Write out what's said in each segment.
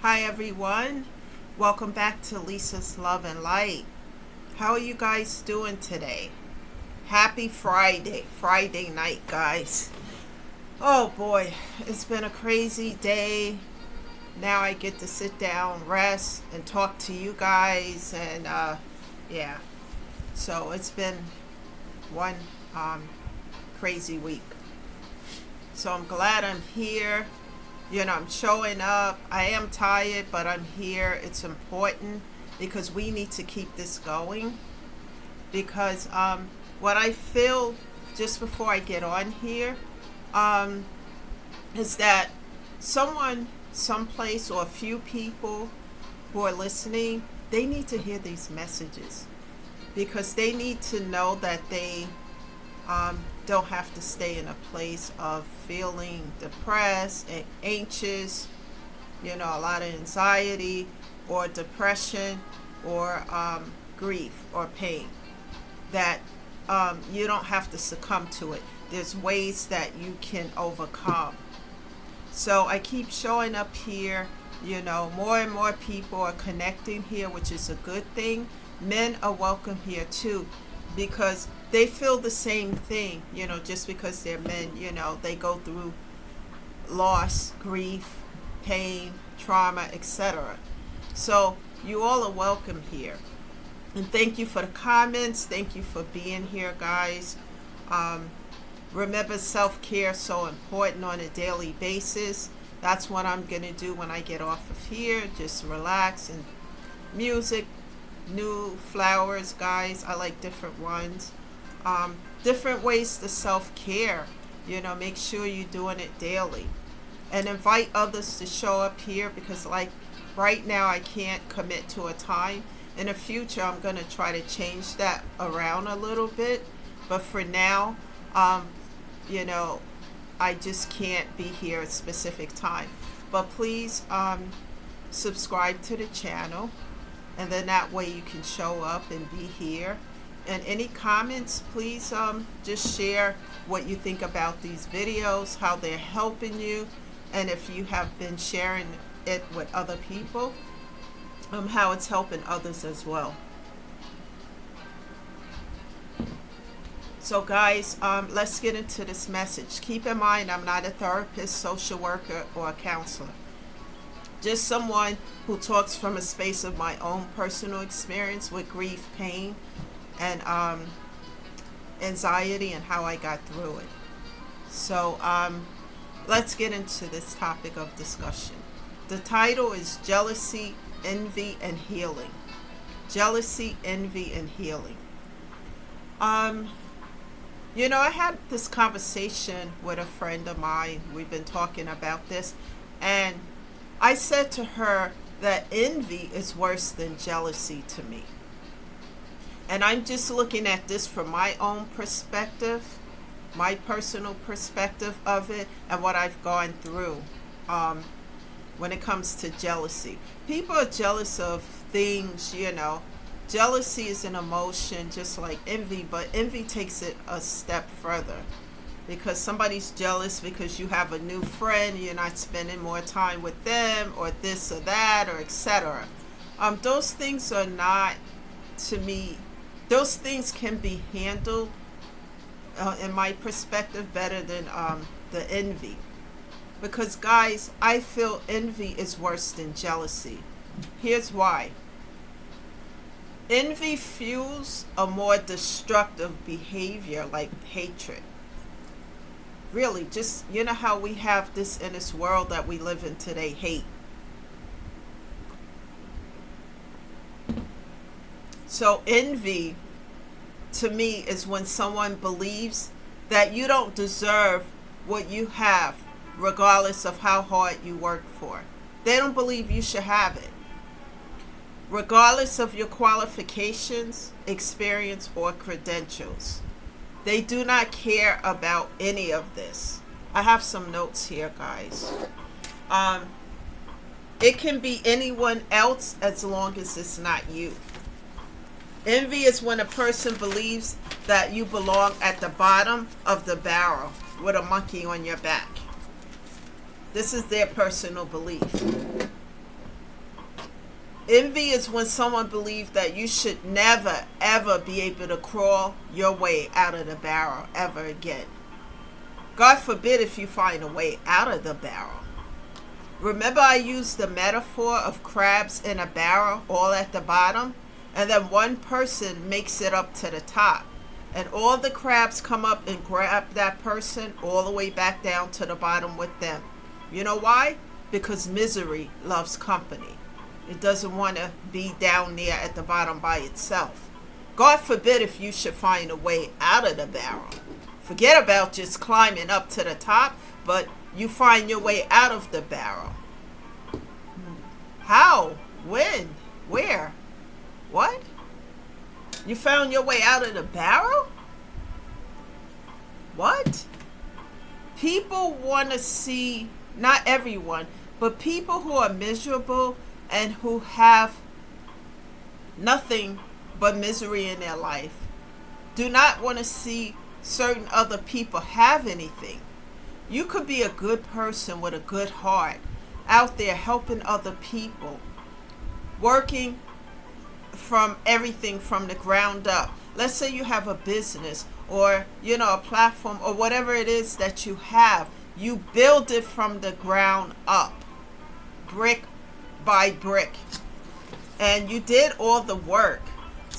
Hi everyone, welcome back to Lisa's Love and Light. How are you guys doing today? Happy Friday night, guys. Oh boy, it's been a crazy day. Now I get to sit down, rest, and talk to you guys, and yeah. So it's been one crazy week. So I'm glad I'm here. I'm showing up. I am tired, but I'm here. It's important because we need to keep this going. Because what I feel just before I get on here is that someone, someplace, or a few people who are listening, they need to hear these messages because they need to know that they don't have to stay in a place of feeling depressed and anxious, a lot of anxiety or depression or grief or pain. That you don't have to succumb to it. There's ways that you can overcome. So I keep showing up here. More and more people are connecting here, which is a good thing. Men are welcome here too because they feel the same thing, just because they're men, they go through loss, grief, pain, trauma, etc. So you all are welcome here. And thank you for the comments. Thank you for being here, guys. Remember, self-care is so important on a daily basis. That's what I'm going to do when I get off of here. Just relax and music, new flowers, guys. I like different ones. Different ways to self-care. Make sure you're doing it daily. And invite others to show up here because like right now I can't commit to a time. In the future I'm going to try to change that around a little bit. But for now, I just can't be here at a specific time. But please subscribe to the channel. And then that way you can show up and be here. And any comments, please just share what you think about these videos, how they're helping you, and if you have been sharing it with other people, how it's helping others as well. So guys, let's get into this message. Keep in mind, I'm not a therapist, social worker, or a counselor. Just someone who talks from a space of my own personal experience with grief, pain, and anxiety, and how I got through it. So let's get into this topic of discussion. The title is Jealousy, Envy, and Healing. Jealousy, envy, and healing. I had this conversation with a friend of mine. We've been talking about this, and I said to her that envy is worse than jealousy to me. And I'm just looking at this from my own perspective, my personal perspective of it, and what I've gone through when it comes to jealousy. People are jealous of things, Jealousy is an emotion just like envy, but envy takes it a step further. Because somebody's jealous because you have a new friend, you're not spending more time with them, or this or that, or etc. Those things are not, to me, those things can be handled, in my perspective, better than the envy. Because, guys, I feel envy is worse than jealousy. Here's why. Envy fuels a more destructive behavior like hatred. Really, just, how we have this in this world that we live in today, hate. So envy, to me, is when someone believes that you don't deserve what you have, regardless of how hard you work for. They don't believe you should have it. Regardless of your qualifications, experience, or credentials. They do not care about any of this. I have some notes here, guys. It can be anyone else as long as it's not you. Envy is when a person believes that you belong at the bottom of the barrel with a monkey on your back. This is their personal belief. Envy is when someone believes that you should never, ever be able to crawl your way out of the barrel ever again. God forbid if you find a way out of the barrel. Remember I used the metaphor of crabs in a barrel all at the bottom, and then one person makes it up to the top. And all the crabs come up and grab that person all the way back down to the bottom with them. You know why? Because misery loves company. It doesn't want to be down there at the bottom by itself. God forbid if you should find a way out of the barrel. Forget about just climbing up to the top, but you find your way out of the barrel. How? When? Where? What? You found your way out of the barrel? What? People want to see, not everyone, but people who are miserable and who have nothing but misery in their life do not want to see certain other people have anything. You could be a good person with a good heart out there helping other people, working from everything from the ground up. Let's say you have a business or a platform or whatever it is that you have. You build it from the ground up, brick by brick, and you did all the work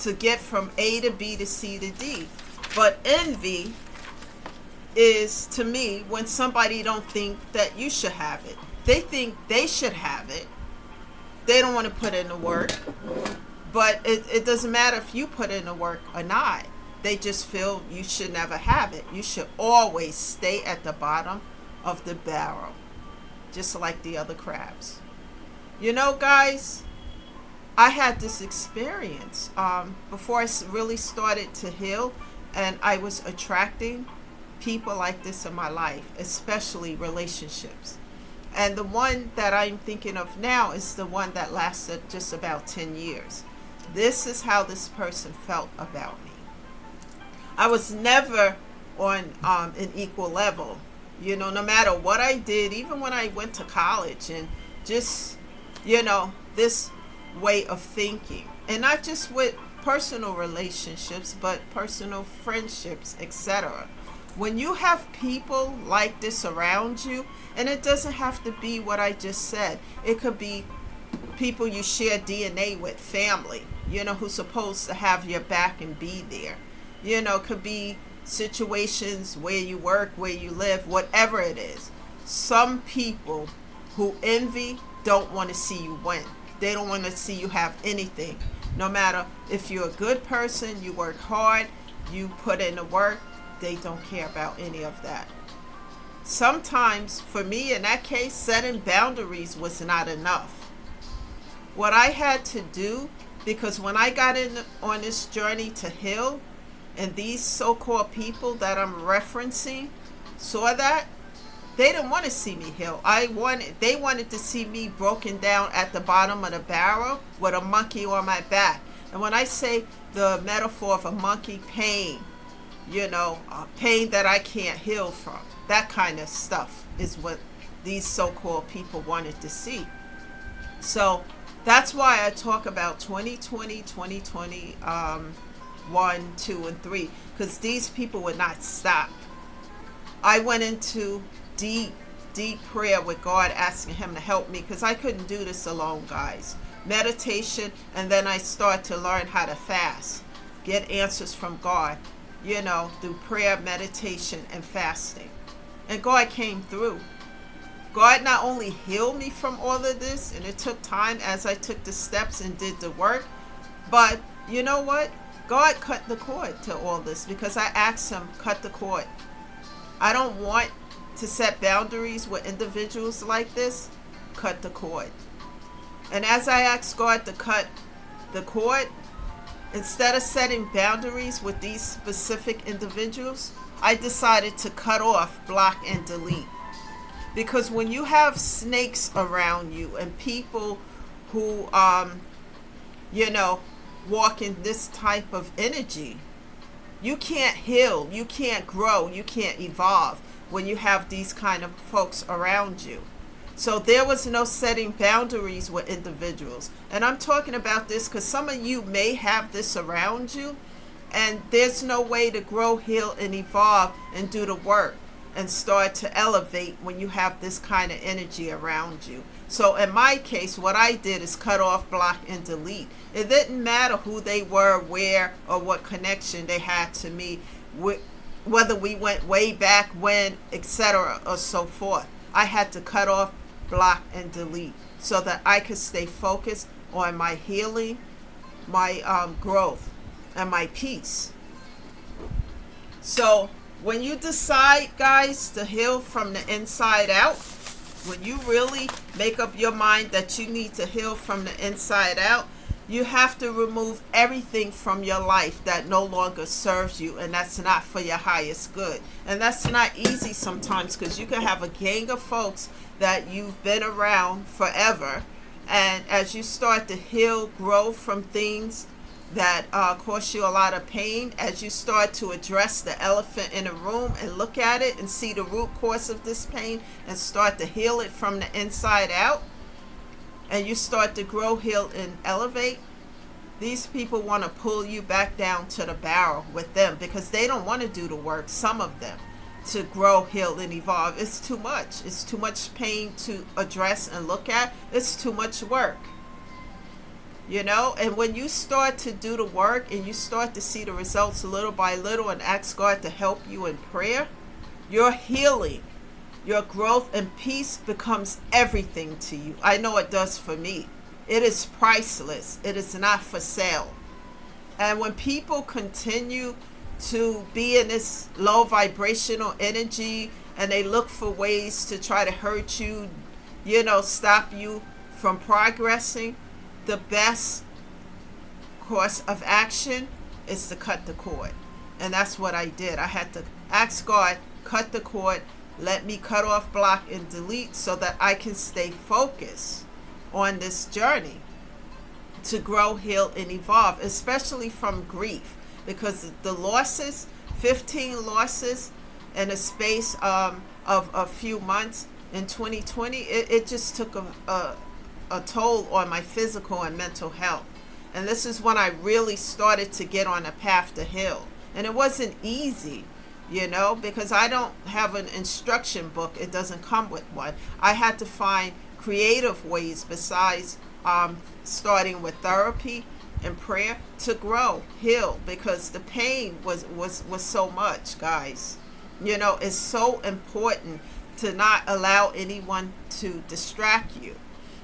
to get from A to B to C to D. But envy is, to me, when somebody don't think that you should have it. They think they should have it. They don't want to put in the work. But it doesn't matter if you put in the work or not. They just feel you should never have it. You should always stay at the bottom of the barrel, just like the other crabs. Guys, I had this experience before I really started to heal, and I was attracting people like this in my life, especially relationships. And the one that I'm thinking of now is the one that lasted just about 10 years. This is how this person felt about me. I was never on an equal level. No matter what I did, even when I went to college, and just, this way of thinking. And not just with personal relationships, but personal friendships, etc. When you have people like this around you, and it doesn't have to be what I just said. It could be people you share DNA with, family, who's supposed to have your back and be there. Could be situations where you work, where you live, whatever it is. Some people who envy don't want to see you win. They don't want to see you have anything. No matter if you're a good person, you work hard, you put in the work, they don't care about any of that. Sometimes, for me, in that case, setting boundaries was not enough. What I had to do, because when I got in on this journey to heal, and these so-called people that I'm referencing saw that, they didn't want to see me heal. They wanted to see me broken down at the bottom of the barrel with a monkey on my back. And when I say the metaphor of a monkey, pain, pain that I can't heal from, that kind of stuff is what these so-called people wanted to see. So that's why I talk about 2020, 2021, 2, and 3, because these people would not stop. I went into deep prayer with God, asking him to help me, because I couldn't do this alone, guys. Meditation, and then I started to learn how to fast, get answers from God, through prayer, meditation, and fasting. And God came through. God not only healed me from all of this, and it took time as I took the steps and did the work, but you know what? God cut the cord to all this, because I asked him, cut the cord. I don't want to set boundaries with individuals like this. Cut the cord. And as I asked God to cut the cord, instead of setting boundaries with these specific individuals, I decided to cut off, block, and delete. Because when you have snakes around you and people who, walk in this type of energy, you can't heal, you can't grow, you can't evolve when you have these kind of folks around you. So there was no setting boundaries with individuals. And I'm talking about this because some of you may have this around you, and there's no way to grow, heal, and evolve and do the work and start to elevate when you have this kind of energy around you. So in my case, what I did is cut off, block, and delete. It didn't matter who they were, where, or what connection they had to me, whether we went way back when, etc., or so forth. I had to cut off, block, and delete so that I could stay focused on my healing, my growth, and my peace. So when you decide, guys, to heal from the inside out, when you really make up your mind that you need to heal from the inside out, you have to remove everything from your life that no longer serves you and that's not for your highest good. And that's not easy sometimes, because you can have a gang of folks that you've been around forever, and as you start to heal, grow from things that cause you a lot of pain, as you start to address the elephant in the room and look at it and see the root cause of this pain and start to heal it from the inside out, and you start to grow, heal, and elevate, these people want to pull you back down to the barrel with them because they don't want to do the work, some of them, to grow, heal, and evolve. It's too much. It's too much pain to address and look at. It's too much work. You know, and when you start to do the work and you start to see the results little by little and ask God to help you in prayer, your healing, your growth, and peace becomes everything to you. I know it does for me. It is priceless. It is not for sale. And when people continue to be in this low vibrational energy and they look for ways to try to hurt you, you know, stop you from progressing, the best course of action is to cut the cord. And that's what I did. I had to ask God, cut the cord, let me cut off, block, and delete so that I can stay focused on this journey to grow, heal, and evolve, especially from grief. Because the losses, 15 losses in a space of a few months in 2020, it just took a toll on my physical and mental health. And this is when I really started to get on a path to heal. And it wasn't easy, you know, because I don't have an instruction book. It doesn't come with one. I had to find creative ways besides starting with therapy and prayer to grow, heal, because the pain was so much, guys. You know, it's so important to not allow anyone to distract you,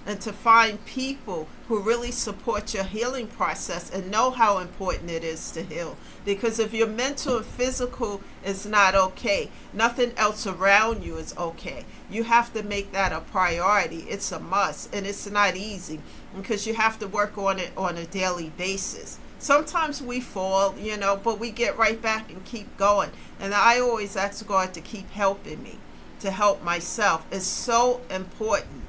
and to find people who really support your healing process and know how important it is to heal. Because if your mental and physical is not okay, nothing else around you is okay. You have to make that a priority. It's a must, and it's not easy because you have to work on it on a daily basis. Sometimes we fall, you know, but we get right back and keep going. And I always ask God to keep helping me, to help myself. It's so important,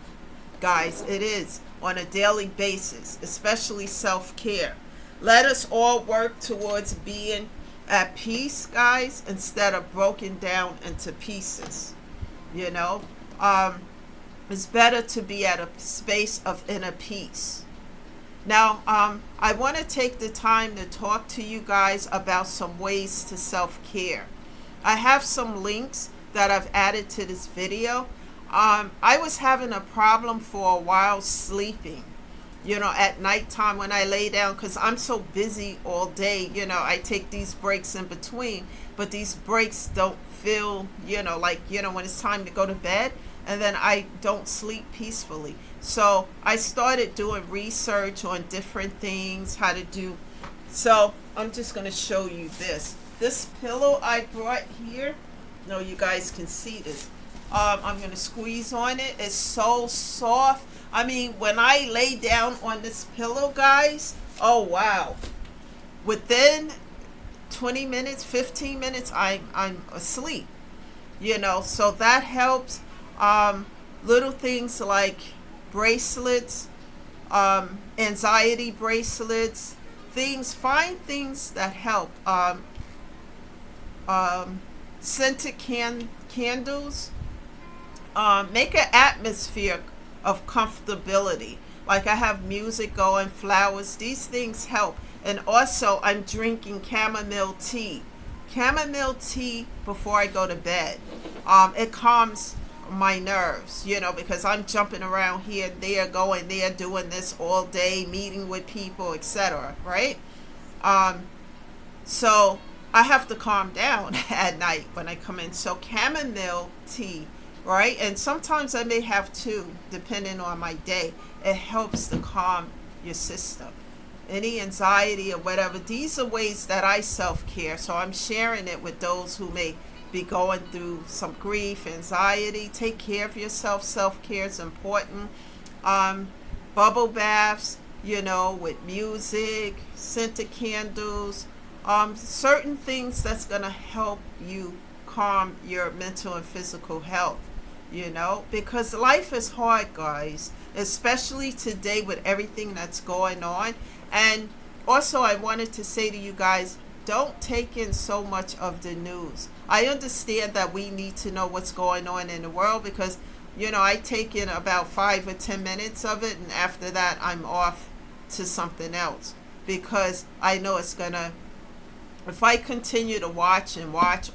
guys. It is on a daily basis, especially self-care. Let us all work towards being at peace, guys, instead of broken down into pieces. You know, it's better to be at a space of inner peace. Now, I want to take the time to talk to you guys about some ways to self-care. I have some links that I've added to this video. I was having a problem for a while sleeping, you know, at nighttime when I lay down, because I'm so busy all day. You know, I take these breaks in between, but these breaks don't feel, you know, like, you know, when it's time to go to bed, and then I don't sleep peacefully. So I started doing research on different things, how to do. So I'm just going to show you this. This pillow I brought here, no, you guys can see this. I'm going to squeeze on it. It's so soft. I mean, when I lay down on this pillow, guys, oh, wow. Within 20 minutes, 15 minutes, I'm asleep. You know, so that helps. Little things like bracelets, anxiety bracelets, find things that help. Scented candles. make an atmosphere of comfortability. Like I have music going, flowers, these things help. And also, I'm drinking chamomile tea. Chamomile tea before I go to bed. It calms my nerves, because I'm jumping around here and there, going there, doing this all day, meeting with people, etc. Right? So I have to calm down at night when I come in. So chamomile tea, right? And sometimes I may have two, depending on my day. It helps to calm your system. Any anxiety or whatever. These are ways that I self-care. So I'm sharing it with those who may be going through some grief, anxiety. Take care of yourself. Self-care is important. Bubble baths, with music, scented candles, certain things that's going to help you calm your mental and physical health, because life is hard, guys, especially today with everything that's going on. And also, I wanted to say to you guys, don't take in so much of the news. I understand that we need to know what's going on in the world because, I take in about 5 or 10 minutes of it, and after that, I'm off to something else because I know it's going to, if I continue to watch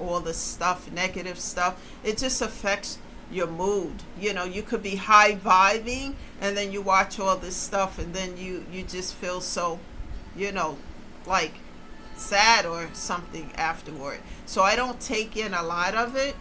all the stuff, negative stuff, it just affects your mood. You could be high vibing and then you watch all this stuff and then you just feel so, like sad or something afterward. So I don't take in a lot of it.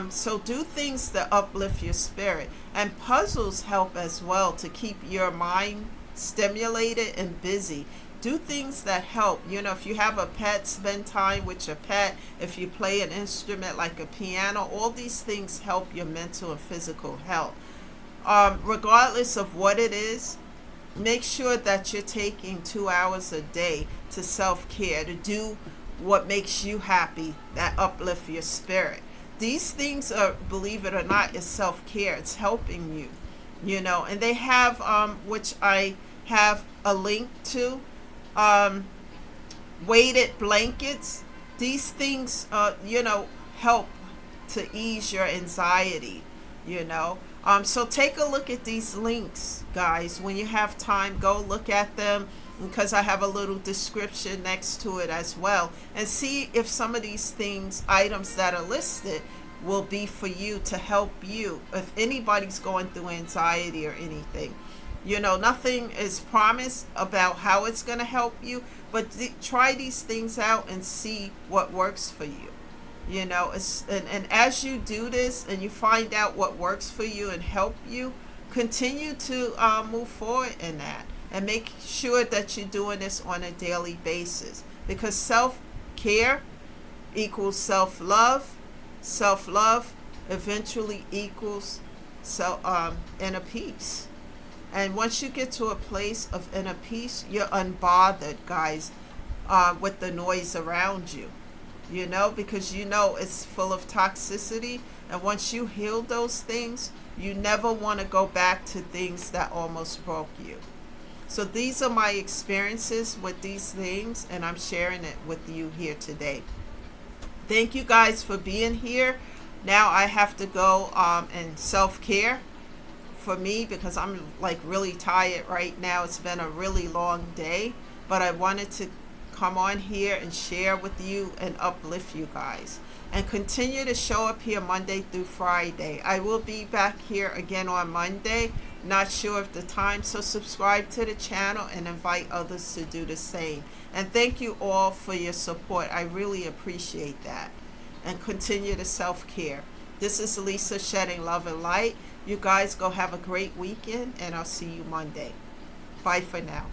So do things that uplift your spirit. And puzzles help as well to keep your mind stimulated and busy. Do things that help. If you have a pet, spend time with your pet. If you play an instrument like a piano, all these things help your mental and physical health. Regardless of what it is, make sure that you're taking 2 hours a day to self-care, to do what makes you happy, that uplift your spirit. These things are, believe it or not, is self-care. It's helping you, and they have, which I have a link to, weighted blankets. These things, help to ease your anxiety, So take a look at these links, guys. When you have time, go look at them because I have a little description next to it as well. And see if some of these things, items that are listed, will be for you to help you if anybody's going through anxiety or anything. Nothing is promised about how it's going to help you, but try these things out and see what works for you. And as you do this and you find out what works for you and help you, continue to move forward in that and make sure that you're doing this on a daily basis, because self-care equals self-love. Self-love eventually equals inner peace. And once you get to a place of inner peace, you're unbothered, guys, with the noise around you, because it's full of toxicity. And once you heal those things, you never want to go back to things that almost broke you. So these are my experiences with these things, and I'm sharing it with you here today. Thank you guys for being here. Now I have to go and self-care for me because I'm like really tired right now. It's been a really long day, but I wanted to come on here and share with you and uplift you guys, and continue to show up here Monday through Friday. I will be back here again on Monday. Not sure of the time, so subscribe to the channel and invite others to do the same. And thank you all for your support. I really appreciate that. And continue to self-care. This is Lisa, shedding love and light. You guys go have a great weekend, and I'll see you Monday. Bye for now.